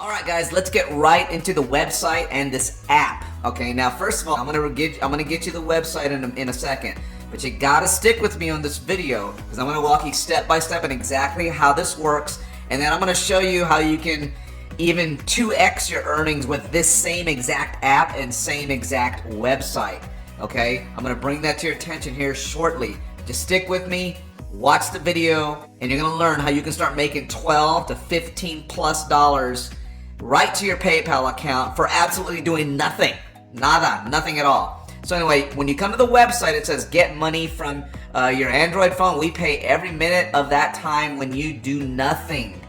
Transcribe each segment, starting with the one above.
Alright guys, let's get right into the website and this app. Okay, now first of all, I'm gonna get you the website in a second. But you gotta stick with me on this video because I'm gonna walk you step by step on exactly how this works, and then I'm gonna show you how you can even 2x your earnings with this same exact app and same exact website. Okay, I'm gonna bring that to your attention here shortly. Just stick with me, watch the video, and you're gonna learn how you can start making $12 to $15+ right to your PayPal account for absolutely doing nothing. Nothing at all. So anyway, when you come to the website, it says get money from your Android phone. We pay every minute of that time when you do nothing.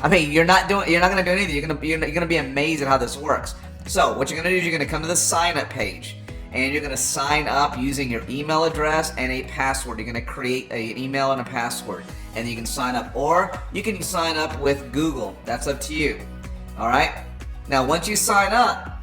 I mean, you're not gonna do anything. You're gonna be amazed at how this works. So what you're gonna do is you're gonna come to the sign up page, and you're gonna sign up using your email address and a password. You're gonna create an email and a password, and you can sign up, or you can sign up with Google. That's up to you. All right. Now, once you sign up,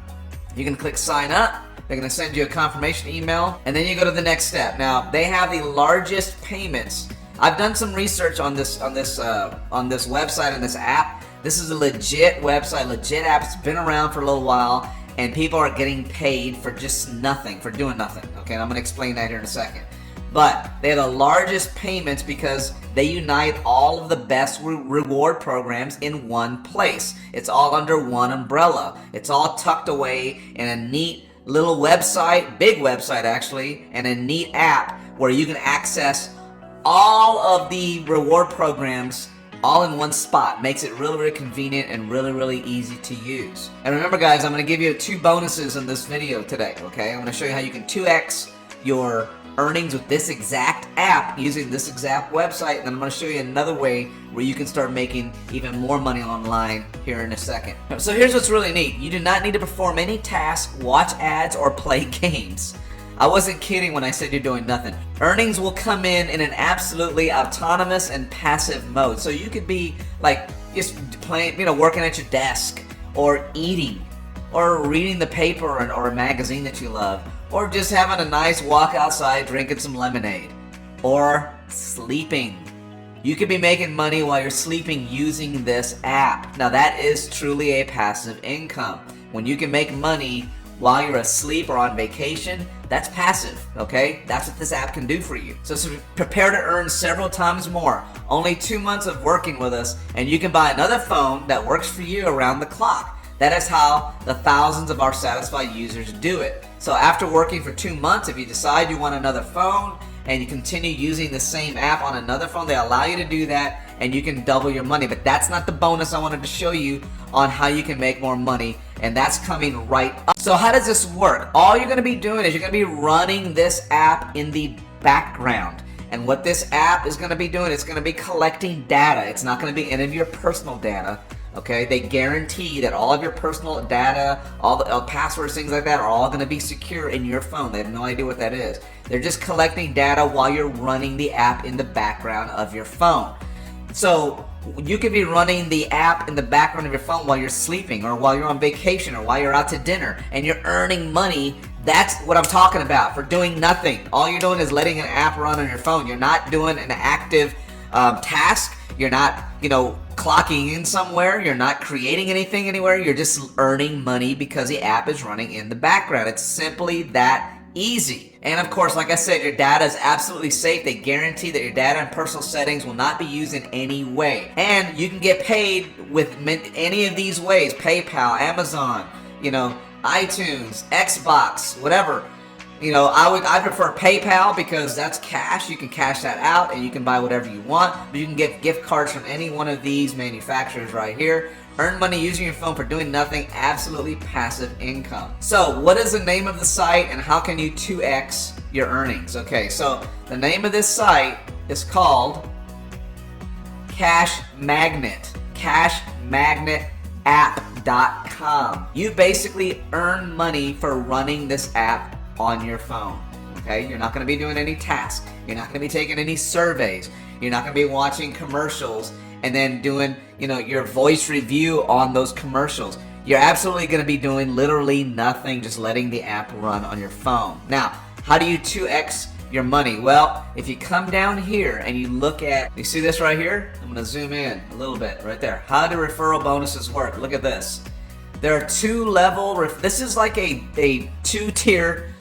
you can click sign up. They're going to send you a confirmation email, and then you go to the next step. Now, they have the largest payments. I've done some research on this website and this app. This is a legit website, legit app. It's been around for a little while, and people are getting paid for just nothing, for doing nothing. Okay, and I'm going to explain that here in a second. But they have the largest payments because they unite all of the best reward programs in one place. It's all under one umbrella. It's all tucked away in a neat little website, big website actually, and a neat app where you can access all of the reward programs all in one spot. Makes it really, really convenient and really, really easy to use. And remember guys, I'm going to give you 2 bonuses in this video today, okay? I'm going to show you how you can 2x your earnings with this exact app using this exact website, and then I'm going to show you another way where you can start making even more money online here in a second. So here's what's really neat. You do not need to perform any tasks, watch ads, or play games. I wasn't kidding when I said you're doing nothing. Earnings will come in an absolutely autonomous and passive mode. So you could be like just playing, working at your desk, or eating, or reading the paper or a magazine that you love, or just having a nice walk outside drinking some lemonade, or sleeping. You could be making money while you're sleeping using this app. Now that is truly a passive income. When you can make money while you're asleep or on vacation, that's passive, okay? That's what this app can do for you. So prepare to earn several times more. Only 2 months of working with us, and you can buy another phone that works for you around the clock. That is how the thousands of our satisfied users do it. So after working for 2 months, if you decide you want another phone and you continue using the same app on another phone, they allow you to do that, and you can double your money. But that's not the bonus I wanted to show you on how you can make more money, and that's coming right up. So how does this work? All you're going to be doing is you're going to be running this app in the background. And what this app is going to be doing, it's going to be collecting data. It's not going to be any of your personal data. Okay, they guarantee that all of your personal data, all the passwords, things like that, are all going to be secure in your phone. They have no idea what that is. They're just collecting data while you're running the app in the background of your phone. So you could be running the app in the background of your phone while you're sleeping, or while you're on vacation, or while you're out to dinner, and you're earning money. That's what I'm talking about, for doing nothing. All you're doing is letting an app run on your phone. You're not doing an active task. You're not, clocking in somewhere. You're not creating anything anywhere. You're just earning money because the app is running in the background. It's simply that easy. And of course, like I said, your data is absolutely safe. They guarantee that your data and personal settings will not be used in any way. And you can get paid with any of these ways: PayPal, Amazon, iTunes, Xbox, whatever. I prefer PayPal because that's cash. You can cash that out and you can buy whatever you want. But you can get gift cards from any one of these manufacturers right here. Earn money using your phone for doing nothing. Absolutely passive income. So what is the name of the site, and how can you 2x your earnings? Okay, so the name of this site is called Cash Magnet. CashMagnetApp.com. You basically earn money for running this app on your phone. Okay, you're not going to be doing any tasks. You're not going to be taking any surveys. You're not going to be watching commercials and then doing, your voice review on those commercials. You're absolutely going to be doing literally nothing, just letting the app run on your phone. Now, how do you 2x your money? Well, if you come down here and you look at, you see this right here? I'm gonna zoom in a little bit right there. How do referral bonuses work? Look at this. There are this is like a two-tier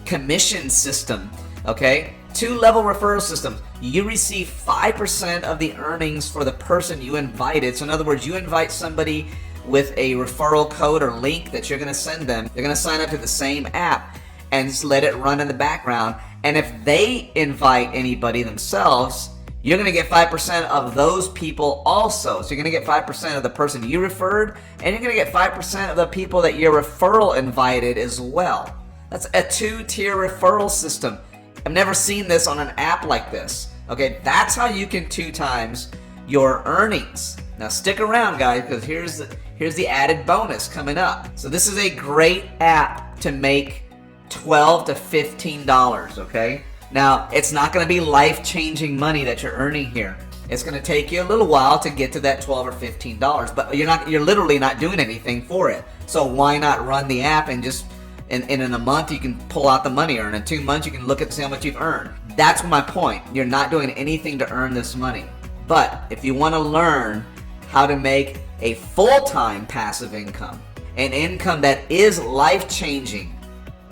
commission system, okay? 2-level referral system. You receive 5% of the earnings for the person you invited. So in other words, you invite somebody with a referral code or link that you're going to send them. They're going to sign up to the same app and just let it run in the background. And if they invite anybody themselves, you're going to get 5% of those people also. So you're going to get 5% of the person you referred, and you're going to get 5% of the people that your referral invited as well. That's a 2-tier referral system. I've never seen this on an app like this. Okay, that's how you can 2 times your earnings. Now stick around, guys, because here's the added bonus coming up. So this is a great app to make $12 to $15, okay? Now, it's not going to be life-changing money that you're earning here. It's going to take you a little while to get to that $12 or $15, but you're literally not doing anything for it. So why not run the app and just in a month you can pull out the money, or in 2 months you can look at see how much you've earned. That's my point. You're not doing anything to earn this money. But if you want to learn how to make a full-time passive income, an income that is life-changing,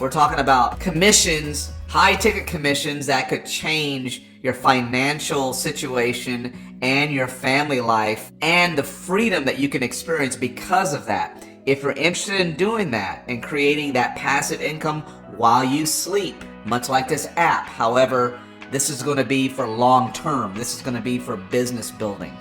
we're talking about commissions, high-ticket commissions that could change your financial situation and your family life and the freedom that you can experience because of that. If you're interested in doing that and creating that passive income while you sleep, much like this app, however, this is going to be for long term. This is going to be for business building.